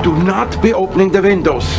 Do not be opening the windows.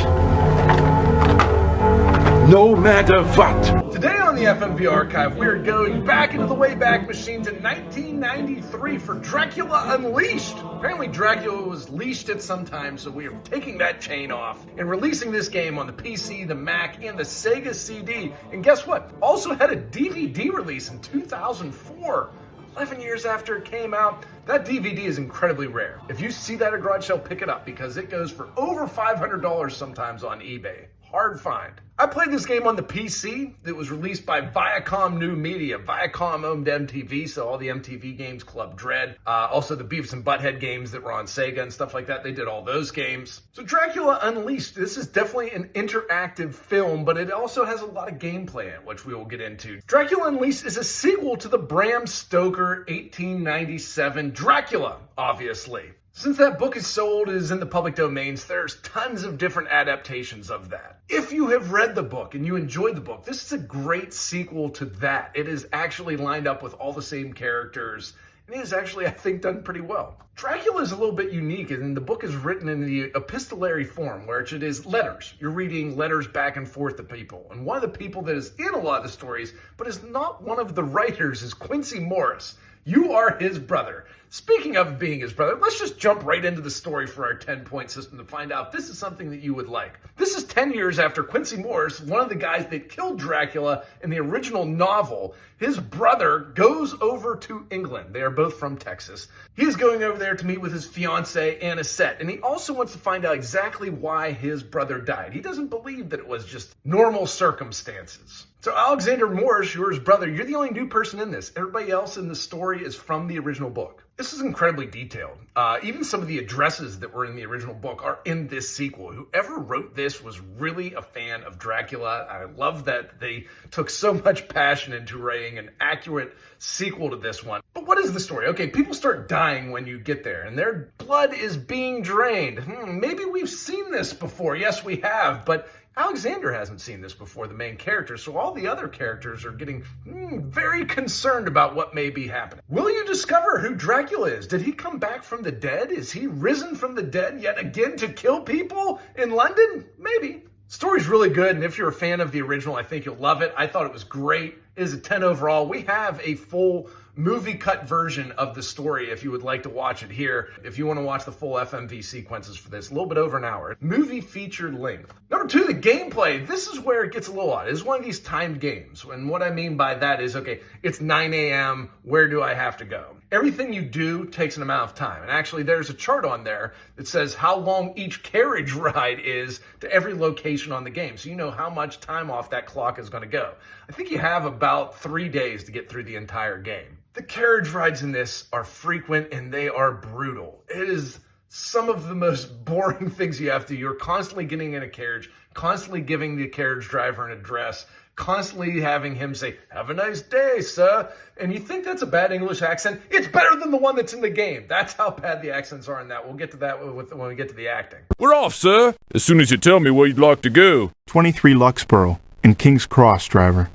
No matter what. Today on the FMV Archive, we're going back into the Wayback Machine to 1993 for Dracula Unleashed. Apparently Dracula was leashed at some time, so we are taking that chain off and releasing this game on the PC, the Mac, and the Sega CD. And guess what? Also had a DVD release in 2004. 11 years after it came out. That DVD is incredibly rare. If you see that at a garage sale, pick it up because it goes for over $500 sometimes on eBay. Hard find. I played this game on the PC. It was released by Viacom New Media. Viacom owned MTV, so all the MTV games, Club Dread, also the Beavis and Butthead games that were on Sega and stuff like that. They did all those games. So Dracula Unleashed, this is definitely an interactive film, but it also has a lot of gameplay in it, which we will get into. Dracula Unleashed is a sequel to the Bram Stoker 1897 Dracula, obviously. Since that book is so old, it is in the public domains, there's tons of different adaptations of that. If you have read the book and you enjoyed the book, this is a great sequel to that. It is actually lined up with all the same characters, and it is actually, I think, done pretty well. Dracula is a little bit unique, and the book is written in the epistolary form, where it is letters. You're reading letters back and forth to people. And one of the people that is in a lot of the stories, but is not one of the writers, is Quincy Morris. You are his brother. Speaking of being his brother, let's just jump right into the story for our 10-point system to find out this is something that you would like. This is 10 years after Quincy Morris, one of the guys that killed Dracula in the original novel. His brother goes over to England. They are both from Texas. He is going over there to meet with his fiancee, Anisette, and he also wants to find out exactly why his brother died. He doesn't believe that it was just normal circumstances. So Alexander Morris, you're his brother, you're the only new person in this. Everybody else in the story is from the original book. This is incredibly detailed. Even some of the addresses that were in the original book are in this sequel. Whoever wrote this was really a fan of Dracula. I love that they took so much passion into writing an accurate sequel to this one. But what is the story? Okay, people start dying when you get there, and their blood is being drained. Maybe we've seen this before. Yes, we have, but Alexander hasn't seen this before, the main character, so all the other characters are getting very concerned about what may be happening. Will you discover who Dracula is? Did he come back from the dead? Is he risen from the dead yet again to kill people in London? Maybe. Story's really good, and if you're a fan of the original, I think you'll love it. I thought it was great. It is a 10 overall. We have a full movie cut version of the story if you would like to watch it here. If you want to watch the full FMV sequences for this, a little bit over an hour. Movie featured length. Number 2, the gameplay. This is where it gets a little odd. It's one of these timed games. And what I mean by that is, okay, it's 9 a.m. Where do I have to go? Everything you do takes an amount of time. And actually, there's a chart on there that says how long each carriage ride is to every location on the game. So you know how much time off that clock is going to go. I think you have about 3 days to get through the entire game. The carriage rides in this are frequent and they are brutal. It is some of the most boring things you have to do. You're constantly getting in a carriage, constantly giving the carriage driver an address, constantly having him say, "Have a nice day, sir." And you think that's a bad English accent? It's better than the one that's in the game. That's how bad the accents are in that. We'll get to that when we get to the acting. We're off, sir. As soon as you tell me where you'd like to go. 23 Luxborough in King's Cross, driver.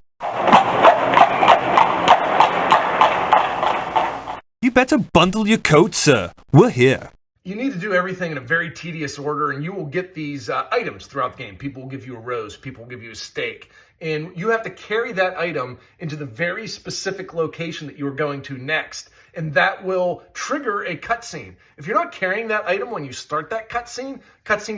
You better bundle your coat, sir. We're here. You need to do everything in a very tedious order, and you will get these items throughout the game. People will give you a rose, people will give you a steak, and you have to carry that item into the very specific location that you are going to next, and that will trigger a cutscene. If you're not carrying that item when you start that cutscene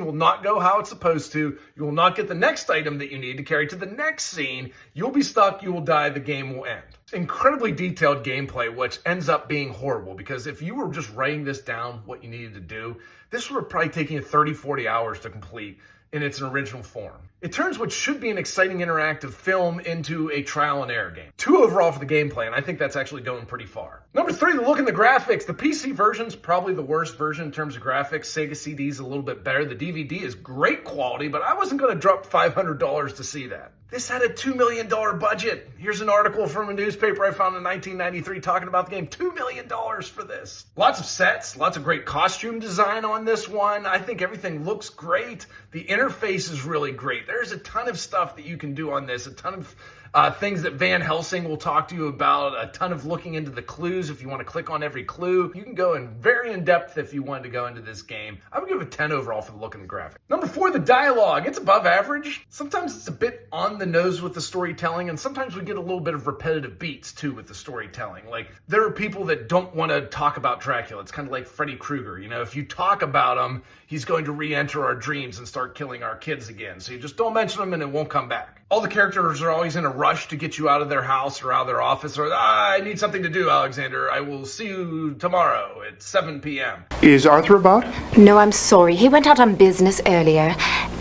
will not go how it's supposed to. You will not get the next item that you need to carry to the next scene. You'll be stuck, you will die, the game will end. Incredibly detailed gameplay, which ends up being horrible, because if you were just writing this down, what you needed to do, this would probably take you 30, 40 hours to complete in its original form. It turns what should be an exciting interactive film into a trial and error game. 2 overall for the gameplay, and I think that's actually going pretty far. Number 3, the look and the graphics. The PC version's probably the worst version in terms of graphics. Sega CD's a little bit better. The DVD is great quality, but I wasn't going to drop $500 to see that. This had a $2 million budget. Here's an article from a newspaper I found in 1993 talking about the game. $2 million for this. Lots of sets, lots of great costume design on this one. I think everything looks great. The interface is really great. There's a ton of stuff that you can do on this, a ton of Things that Van Helsing will talk to you about, a ton of looking into the clues if you want to click on every clue. You can go in very in-depth if you wanted to go into this game. I would give it a 10 overall for the look and the graphic. Number 4, the dialogue. It's above average. Sometimes it's a bit on the nose with the storytelling, and sometimes we get a little bit of repetitive beats too with the storytelling. Like, there are people that don't want to talk about Dracula. It's kind of like Freddy Krueger. You know, if you talk about him, he's going to re-enter our dreams and start killing our kids again. So you just don't mention him and it won't come back. All the characters are always in a rush to get you out of their house or out of their office, or I need something to do, Alexander. I will see you tomorrow at 7 p.m. Is Arthur about? No, I'm sorry. He went out on business earlier.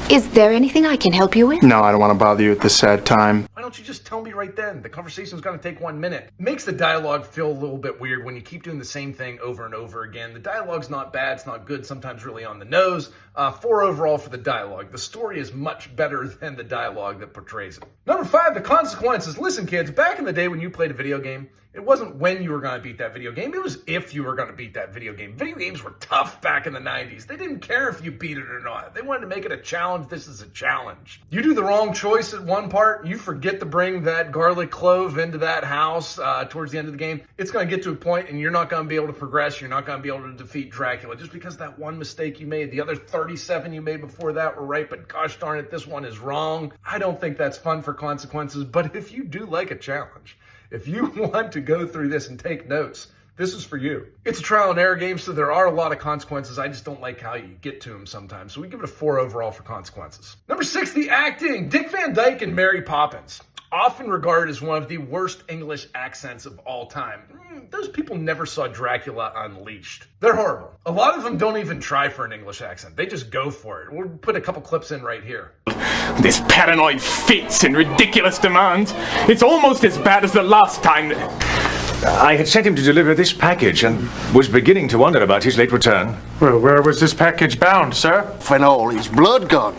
Is there anything I can help you with? No, I don't want to bother you at this sad time. Why don't you just tell me right then? The conversation's going to take 1 minute. It makes the dialogue feel a little bit weird when you keep doing the same thing over and over again. The dialogue's not bad, it's not good, sometimes really on the nose. 4 overall for the dialogue. The story is much better than the dialogue that portrays it. Number 5, the consequences. Listen, kids, back in the day when you played a video game, it wasn't when you were going to beat that video game. It was if you were going to beat that video game. Video games were tough back in the 90s. They didn't care if you beat it or not. They wanted to make it a challenge. This is a challenge. You do the wrong choice at one part, you forget to bring that garlic clove into that house towards the end of the game. It's going to get to a point and you're not going to be able to progress. You're not going to be able to defeat Dracula just because that one mistake you made. The other 37 you made before that were right, but gosh darn it, this one is wrong. I don't think that's fun for consequences, but if you do like a challenge, if you want to go through this and take notes, this is for you. It's a trial and error game, so there are a lot of consequences. I just don't like how you get to them sometimes. So we give it a 4 overall for consequences. Number 6, the acting. Dick Van Dyke and Mary Poppins, often regarded as one of the worst English accents of all time. Those people never saw Dracula Unleashed. They're horrible. A lot of them don't even try for an English accent. They just go for it. We'll put a couple clips in right here. This paranoid fits and ridiculous demands. It's almost as bad as the last time. I had sent him to deliver this package and was beginning to wonder about his late return. Well, where was this package bound, sir? When all his blood gone.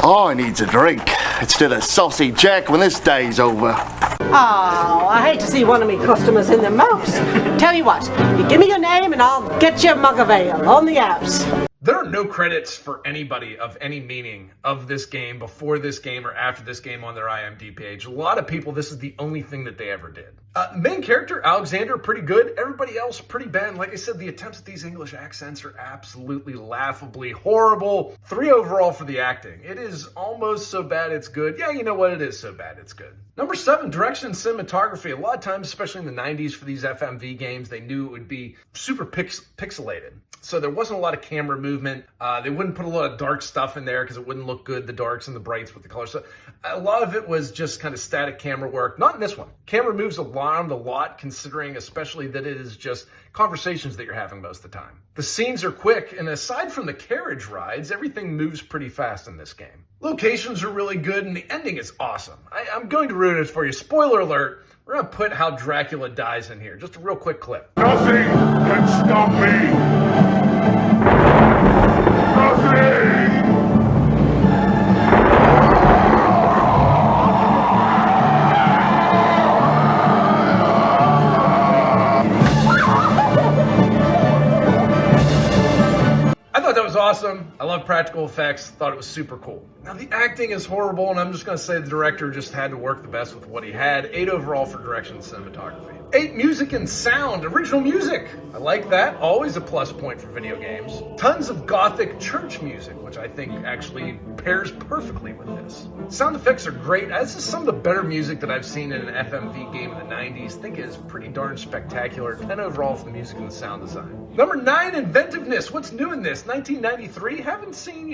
Oh, he needs a drink instead of saucy jack when this day's over. Oh, I hate to see one of me customers in the mouse. Tell you what, you give me your name and I'll get you a mug of ale on the house. There are no credits for anybody of any meaning of this game before this game or after this game on their IMDb page. A lot of people, this is the only thing that they ever did. Main character, Alexander, pretty good. Everybody else, pretty bad. Like I said, the attempts at these English accents are absolutely laughably horrible. 3 overall for the acting. It is almost so bad it's good. Yeah, you know what? It is so bad it's good. Number 7, direction and cinematography. A lot of times, especially in the 90s for these FMV games, they knew it would be super pixelated. So there wasn't a lot of camera movement. They wouldn't put a lot of dark stuff in there because it wouldn't look good, the darks and the brights with the colors. So a lot of it was just kind of static camera work. Not in this one. Camera moves around a lot, considering especially that it is just conversations that you're having most of the time. The scenes are quick, and aside from the carriage rides, everything moves pretty fast in this game. Locations are really good, and the ending is awesome. I'm going to ruin it for you. Spoiler alert. We're going to put how Dracula dies in here. Just a real quick clip. Nothing can stop me. Nothing. I thought that was awesome. I love practical effects. Thought it was super cool. Now, the acting is horrible, and I'm just going to say the director just had to work the best with what he had. 8 overall for direction and cinematography. 8, music and sound. Original music. I like that. Always a plus point for video games. Tons of gothic church music, which I think actually pairs perfectly with this. Sound effects are great. This is some of the better music that I've seen in an FMV game in the 90s. I think it is pretty darn spectacular. 10 overall for the music and the sound design. Number 9, inventiveness. What's new in this? 1993. Haven't seen,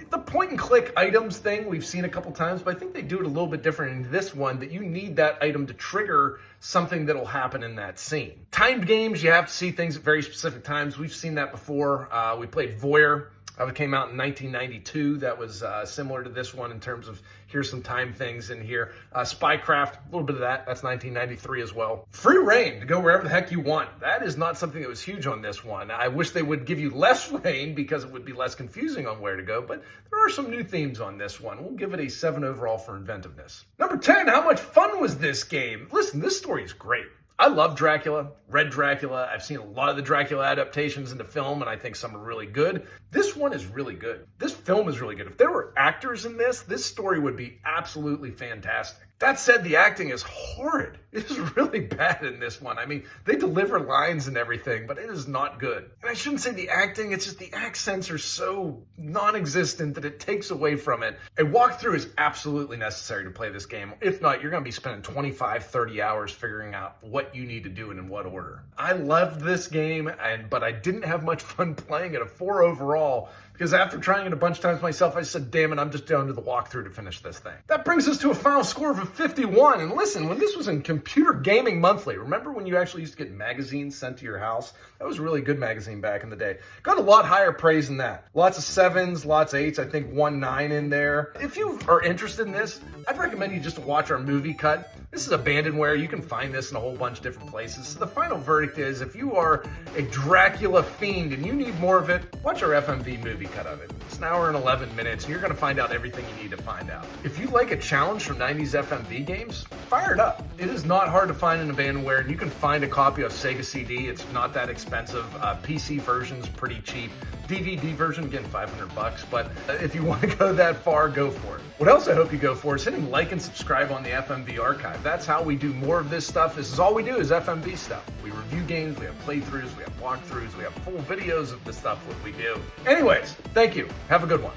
the point and click items thing we've seen a couple times, but I think they do it a little bit different in this one, that you need that item to trigger something that'll happen in that scene. Timed games, you have to see things at very specific times. We've seen that before. We played Voyeur. That came out in 1992. That was similar to this one in terms of here's some time things in here. Spycraft, a little bit of that. That's 1993 as well. Free reign to go wherever the heck you want. That is not something that was huge on this one. I wish they would give you less reign because it would be less confusing on where to go, but there are some new themes on this one. We'll give it a 7 overall for inventiveness. Number 10, how much fun was this game? Listen, this story is great. I love Dracula, read Dracula. I've seen a lot of the Dracula adaptations into film, and I think some are really good. This one is really good. This film is really good. If there were actors in this story would be absolutely fantastic. That said, the acting is horrid. It is really bad in this one. I mean, they deliver lines and everything, but it is not good. And I shouldn't say the acting, it's just the accents are so non-existent that it takes away from it. A walkthrough is absolutely necessary to play this game. If not, you're going to be spending 25, 30 hours figuring out what you need to do and in what order. I loved this game, but I didn't have much fun playing it. A 4 overall, because after trying it a bunch of times myself, I said, damn it, I'm just down to the walkthrough to finish this thing. That brings us to a final score of a 51. And listen, when this was in Computer Gaming Monthly, remember when you actually used to get magazines sent to your house? That was a really good magazine back in the day. Got a lot higher praise than that. Lots of 7s, lots of 8s, I think 1 9 in there. If you are interested in this, I'd recommend you just watch our movie cut. This is abandonware. You can find this in a whole bunch of different places. So the final verdict is, if you are a Dracula fiend and you need more of it, watch our FMV movie cut of it. It's an hour and 11 minutes, and you're going to find out everything you need to find out. If you like a challenge from 90s FMV games, fire it up. It is not hard to find in abandonware, and you can find a copy of Sega CD. It's not that expensive. PC version's pretty cheap. DVD version, again, $500, but if you want to go that far, go for it. What else I hope you go for is hitting like and subscribe on the FMV archive. That's how we do more of this stuff. This is all we do is FMV stuff. We review games, we have playthroughs, we have walkthroughs, we have full videos of the stuff that we do. Anyways, thank you. Have a good one.